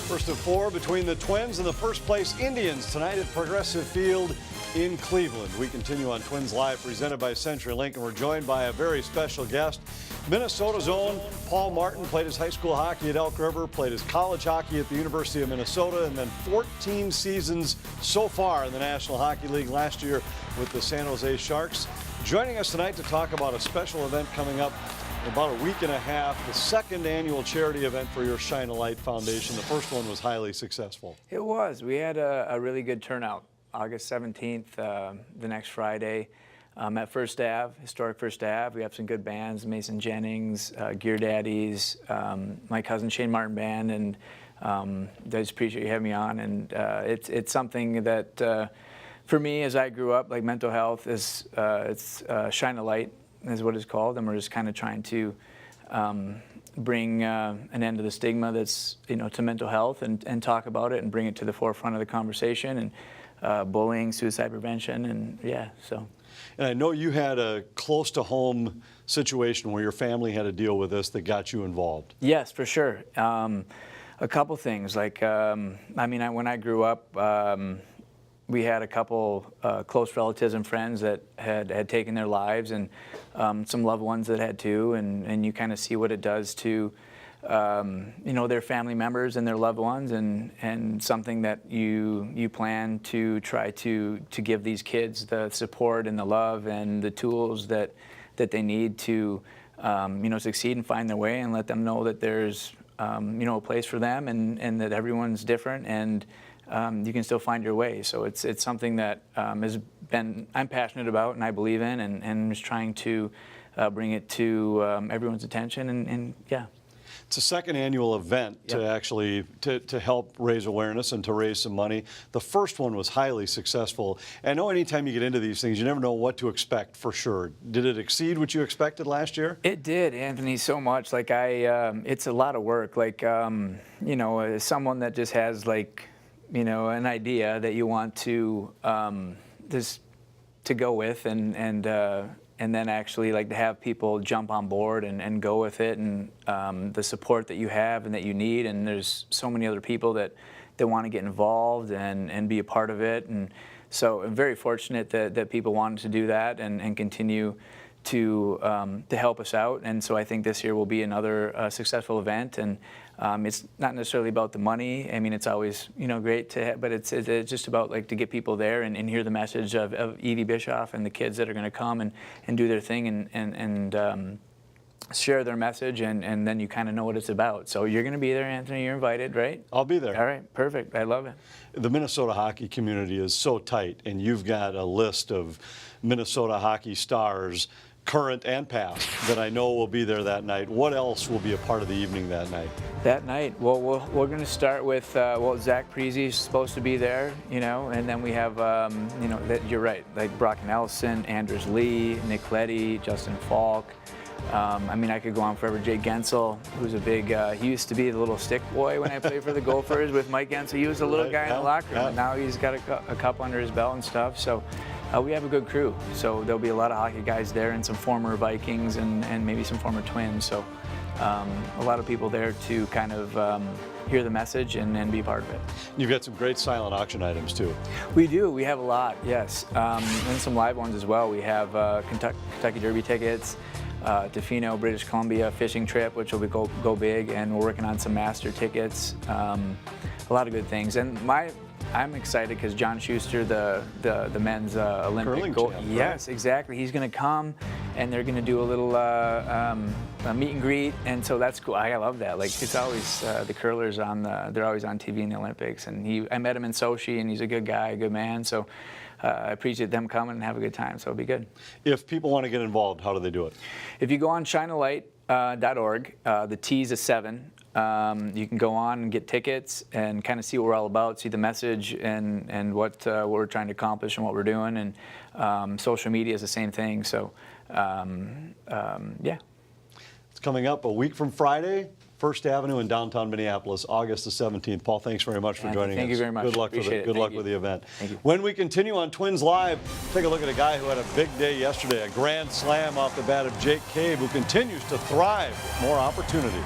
First of four between the Twins and the first place Indians tonight at Progressive Field in Cleveland. We continue on Twins Live presented by CenturyLink, and we're joined by a very special guest. Minnesota's own Paul Martin played his high school hockey at Elk River, played his college hockey at the University of Minnesota, and then 14 seasons so far in the National Hockey League, last year with the San Jose Sharks. Joining us tonight to talk about a special event coming up in about a week and a half, the second annual charity event for your Shine a Light Foundation. The first one was highly successful. It was. We had a really good turnout. August 17th, the next Friday, at First Ave, historic First Ave. We have some good bands, Mason Jennings, Gear Daddies, my cousin Shane Martin Band, and I just appreciate you having me on. And it's something that, for me, as I grew up, like mental health is, it's Shine a Light is what it's called, and we're just kind of trying to bring an end to the stigma that's, to mental health, and talk about it and bring it to the forefront of the conversation, and bullying, suicide prevention, and yeah, so. And I know you had a close to home situation where your family had to deal with this that got you involved. Yes, for sure. A couple things, like, when I grew up, we had a couple close relatives and friends that had taken their lives, and some loved ones that had too, and you kind of see what it does to their family members and their loved ones, and something that you plan to try to give these kids the support and the love and the tools that they need to succeed and find their way, and let them know that there's a place for them, and that everyone's different, and you can still find your way. So it's something that I'm passionate about and I believe in, and just trying to bring it to everyone's attention, and yeah. It's a second annual event to actually to help raise awareness and to raise some money. The first one was highly successful. I know anytime you get into these things, you never know what to expect for sure. Did it exceed what you expected last year? It did, Anthony, so much. Like it's a lot of work. Like as someone that just has an idea that you want to just to go with, and then actually to have people jump on board and go with it, and the support that you have and that you need, and there's so many other people that want to get involved and be a part of it, and so I'm very fortunate that people wanted to do that and continue to help us out, and so I think this year will be another successful event, and it's not necessarily about the money. I mean, it's always great to have, but it's just about to get people there and hear the message of Evie Bischoff and the kids that are going to come and do their thing and share their message, and then you kind of know what it's about. So you're going to be there, Anthony. You're invited, right? I'll be there. All right, perfect. I love it. The Minnesota hockey community is so tight, and you've got a list of Minnesota hockey stars, current and past, that I know will be there that night. What else will be a part of the evening that night? That night, well, we're going to start with, Zach Parise is supposed to be there, and then we have, you're right, like Brock Nelson, Anders Lee, Nick Leddy, Justin Falk. I could go on forever. Jake Gensel, who's a big, he used to be the little stick boy when I played for the Gophers with Mike Gensel. He was a little guy in the locker room, and now he's got a cup under his belt and stuff. So we have a good crew. So there'll be a lot of hockey guys there, and some former Vikings and maybe some former Twins. So a lot of people there to kind of hear the message and be part of it. You've got some great silent auction items too. We do. We have a lot, yes. And some live ones as well. We have Kentucky Derby tickets, Tofino, British Columbia fishing trip, which will go big, and we're working on some master tickets. A lot of good things. And I'm excited because John Schuster, the men's Olympic gold. Yes, right? Exactly. He's going to come, and they're going to do a little a meet and greet, and so that's cool. I love that. It's always the curlers they're always on TV in the Olympics, and I met him in Sochi, and he's a good guy, a good man. So I appreciate them coming and have a good time. So it'll be good. If people want to get involved, how do they do it? If you go on shinealight.org, the T's a 7. You can go on and get tickets and kind of see what we're all about, see the message and what we're trying to accomplish and what we're doing. And social media is the same thing. So, yeah. It's coming up a week from Friday, First Avenue in downtown Minneapolis, August the 17th. Paul, thanks very much for joining us. Thank you very much. Good luck, good luck with the event. Thank you. When we continue on Twins Live, take a look at a guy who had a big day yesterday, a grand slam off the bat of Jake Cave, who continues to thrive with more opportunity.